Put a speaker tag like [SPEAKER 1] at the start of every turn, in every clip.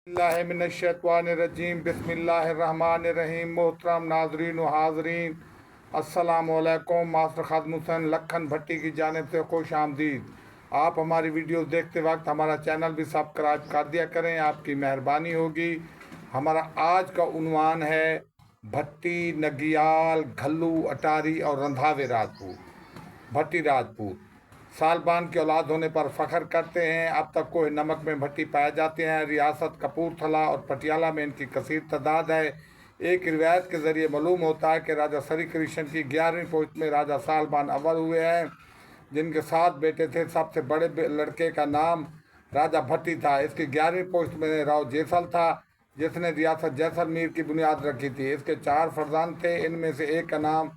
[SPEAKER 1] اللہ من الشیطان الرجیم بسم اللہ الرحمن الرحیم محترم ناظرین و حاضرین السلام علیکم۔ ماسٹر خادم حسین لکھن بھٹی کی جانب سے خوش آمدید۔ آپ ہماری ویڈیوز دیکھتے وقت ہمارا چینل بھی سبسکرائب کر دیا کریں، آپ کی مہربانی ہوگی۔ ہمارا آج کا عنوان ہے بھٹی، نگیال، گھلو، اٹاری اور رندھاوے راجپوت۔ بھٹی راجپوت سالبان کی اولاد ہونے پر فخر کرتے ہیں۔ اب تک کوہ نمک میں بھٹی پائے جاتے ہیں۔ ریاست کپورتھلا اور پٹیالہ میں ان کی کثیر تعداد ہے۔ ایک روایت کے ذریعے معلوم ہوتا ہے کہ راجہ سری کرشن کی 11ویں پشت میں راجہ سالبان اول ہوئے ہیں، جن کے 7 بیٹے تھے۔ سب سے بڑے لڑکے کا نام راجہ بھٹی تھا۔ اس کی 11ویں پشت میں راؤ جیسل تھا، جس نے ریاست جیسلمیر کی بنیاد رکھی تھی۔ اس کے 4 فرزند تھے، ان میں سے ایک کا نام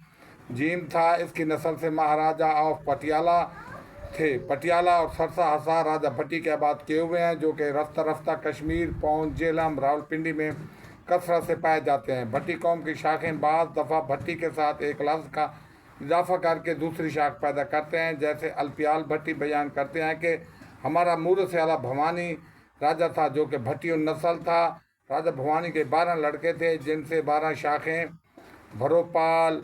[SPEAKER 1] جیم تھا۔ اس کی نسل سے مہاراجہ آف پٹیالہ تھے۔ پٹیالہ اور سرسا حصار راجہ بھٹی کے آباد کیے ہوئے ہیں، جو کہ رفتہ رفتہ کشمیر، پونچھ، جہلم، راولپنڈی میں کثرت سے پائے جاتے ہیں۔ بھٹی قوم کی شاخیں بعض دفعہ بھٹی کے ساتھ ایک لفظ کا اضافہ کر کے دوسری شاخ پیدا کرتے ہیں، جیسے الپیال بھٹی بیان کرتے ہیں کہ ہمارا مورث اعلیٰ بھوانی راجہ تھا، جو کہ بھٹی النسل تھا۔ راجہ بھوانی کے 12 لڑکے تھے، جن سے 12 شاخیں بھروپال،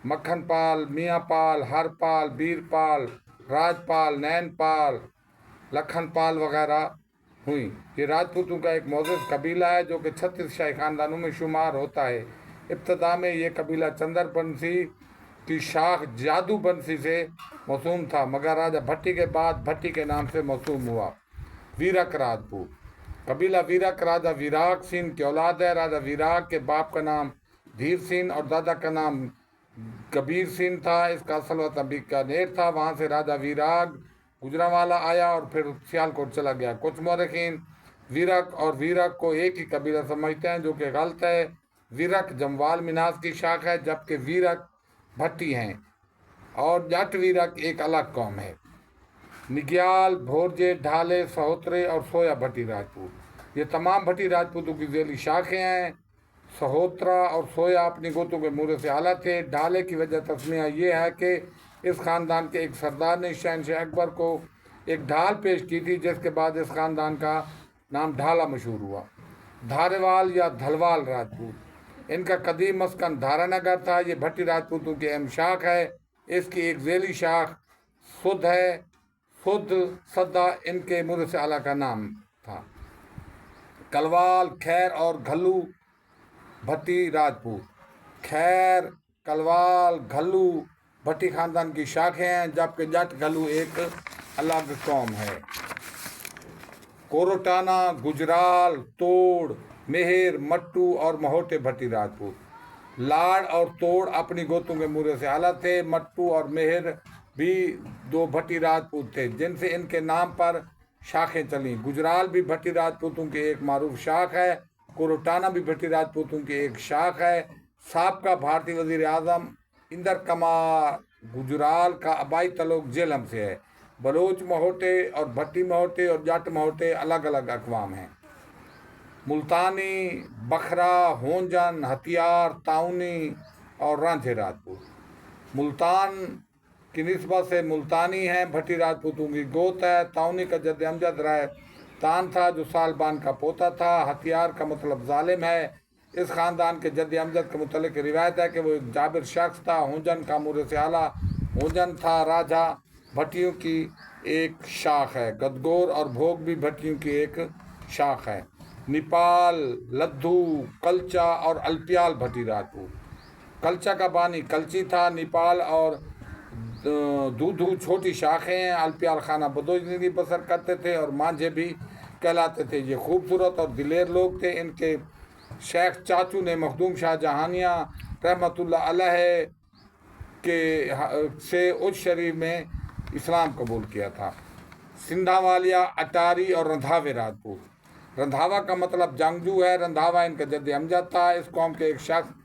[SPEAKER 1] مکھن پال، میاں پال، ہر پال، بیر پال، راج پال، نین پال، لکھن پال وغیرہ ہوئیں۔ یہ راجپوتوں کا ایک معزز قبیلہ ہے، جو کہ 36 شاہی خاندانوں میں شمار ہوتا ہے۔ ابتدا میں یہ قبیلہ چندر بنسی کی شاخ جادو بنسی سے موسوم تھا، مگر راجہ بھٹی کے بعد بھٹی کے نام سے موسوم ہوا۔ ویرک راجپوت قبیلہ ویرک راجہ ویراک سین کی اولاد ہے۔ راجہ ویراک کے باپ کا نام دھیر سین اور دادا کا نام کبیر سین تھا۔ اس کا اصل وطن بیکانیر تھا۔ وہاں سے راجہ ویراگ گجرانوالہ آیا اور پھر سیالکوٹ چلا گیا۔ کچھ مورخین ویرک اور ویرک کو ایک ہی قبیلہ سمجھتے ہیں، جو کہ غلط ہے۔ ویرک جموال مناس کی شاخ ہے، جبکہ ویرک بھٹی ہیں، اور جٹ ویرک ایک الگ قوم ہے۔ نگیال، بھورجے، ڈھالے، سہوترے اور سویا بھٹی راجپوت یہ تمام بھٹی راجپوتوں کی ذیلی شاخیں ہیں۔ سہوترا اور سویا اپنی گوتوں کے مورث اعلیٰ تھے۔ ڈھالے کی وجہ تسمیہ یہ ہے کہ اس خاندان کے ایک سردار نے شہنشاہ اکبر کو ایک ڈھال پیش کی تھی، جس کے بعد اس خاندان کا نام ڈھالا مشہور ہوا۔ دھاریوال یا دھلوال راجپوت ان کا قدیم مسکن دھارا نگر تھا۔ یہ بھٹی راجپوتوں کی اہم شاخ ہے۔ اس کی ایک ذیلی شاخ سدھ ہے۔ سدھ سدا ان کے مورث اعلیٰ کا نام تھا۔ کلوال، خیر اور گھلو بھٹی راجپوت خیر، کلوال، گھلو بھٹی خاندان کی شاخیں ہیں، جبکہ جٹ گھلو ایک الگ قوم ہے۔ کوروٹانا، گجرال، توڑ، مہر، مٹو اور مہوٹے بھٹی راجپوت لاڑ اور توڑ اپنی گوتوں کے مورث اعلیٰ تھے۔ مٹو اور مہر بھی 2 بھٹی راجپوت تھے، جن سے ان کے نام پر شاخیں چلیں۔ گجرال بھی بھٹی راجپوتوں کی ایک معروف شاخ ہے۔ کوروٹانا بھی بھٹی راجپوتوں کی ایک شاخ ہے۔ سابقہ بھارتی وزیر اعظم اندر کمار گجرال کا آبائی تعلق جہلم سے ہے۔ بلوچ مہوٹے اور بھٹی مہوٹے اور جٹ مہوٹے الگ الگ اقوام ہیں۔ ملتانی، بکھرا، ہونجن، ہتھیار، تاؤنی اور رانجھے راجپوت ملتان کی نسبت سے ملتانی ہیں، بھٹی راجپوتوں کی گوت ہے۔ تاؤنی کا جد امجد رائے تان تھا، جو سالبان کا پوتا تھا۔ ہتھیار کا مطلب ظالم ہے۔ اس خاندان کے جد امجد کے متعلق روایت ہے کہ وہ ایک جابر شخص تھا۔ ہونجن کا مورث اعلیٰ ہونجن تھا۔ راجہ بھٹیوں کی ایک شاخ ہے۔ گدگور اور بھوگ بھی بھٹیوں کی ایک شاخ ہے۔ نیپال، لدھو، کلچا اور الپیال بھٹی راجپوت کلچا کا بانی کلچی تھا۔ نیپال اور دودھو چھوٹی شاخیں ہیں۔ الپیال خانہ بدوش زندگی بسر کرتے تھے اور مانجھے بھی کہلاتے تھے۔ یہ خوبصورت اور دلیر لوگ تھے۔ ان کے شیخ چاچو نے مخدوم شاہ جہانیاں رحمۃ اللہ علیہ سے اج شریف میں اسلام قبول کیا تھا۔ سندھاوالیہ، اٹاری اور رندھاوے راجپوت رندھاوا کا مطلب جنگجو ہے۔ رندھاوا ان کا جد امجد تھا۔ اس قوم کے ایک شخص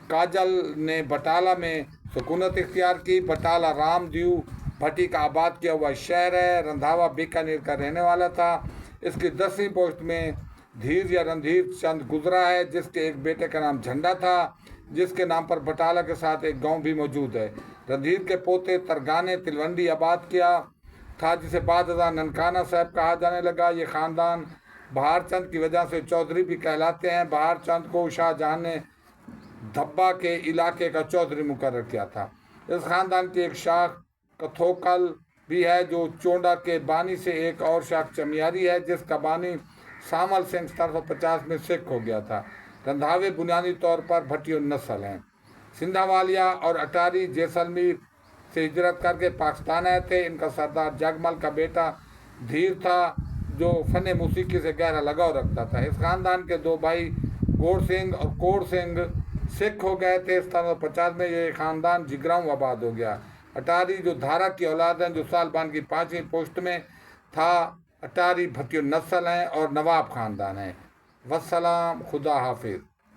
[SPEAKER 1] کاجل نے بٹالہ میں سکونت اختیار کی۔ بٹالہ رام دیو بھٹی کا آباد کیا ہوا شہر ہے۔ رندھاوا بیکانیر کا رہنے والا تھا۔ اس کی 10ویں پوسٹ میں دھیر یا رندھیر چند گزرا ہے، جس کے ایک بیٹے کا نام جھنڈا تھا، جس کے نام پر بٹالہ کے ساتھ ایک گاؤں بھی موجود ہے۔ رندھیر کے پوتے ترگا نے تلونڈی آباد کیا تھا، جسے بعد ازاں ننکانہ صاحب کہا جانے لگا۔ یہ خاندان بہار چند کی وجہ سے چودھری بھی کہلاتے ہیں۔ بہار چند کو شاہ جہاں نے دھبا کے علاقے کا چودھری مقرر کیا تھا۔ اس خاندان کی ایک شاخ کتھوکل بھی ہے جو چونڈا کے بانی سے، ایک اور شاخ چمیاری ہے جس کا بانی سامل سنگھ 1750 میں سکھ ہو گیا تھا۔ رندھاوے بنیادی طور پر بھٹیو نسل ہیں۔ سندھا والیا اور اٹاری جیسلمیر سے ہجرت کر کے پاکستان آئے تھے۔ ان کا سردار جگمل کا بیٹا دھیر تھا جو فن موسیقی سے گہرا لگاؤ رکھتا تھا۔ اس خاندان کے دو بھائی گور سنگھ اور کور سنگھ سکھ ہو گئے تھے۔ 1750 میں یہ خاندان جگراؤں آباد ہو گیا۔ اٹاری جو دھارا کی اولاد ہیں جو سالبان کی 5ویں پوسٹ میں تھا، اٹاری بھٹیو نسل ہیں اور نواب خاندان ہیں۔ والسلام، خدا حافظ۔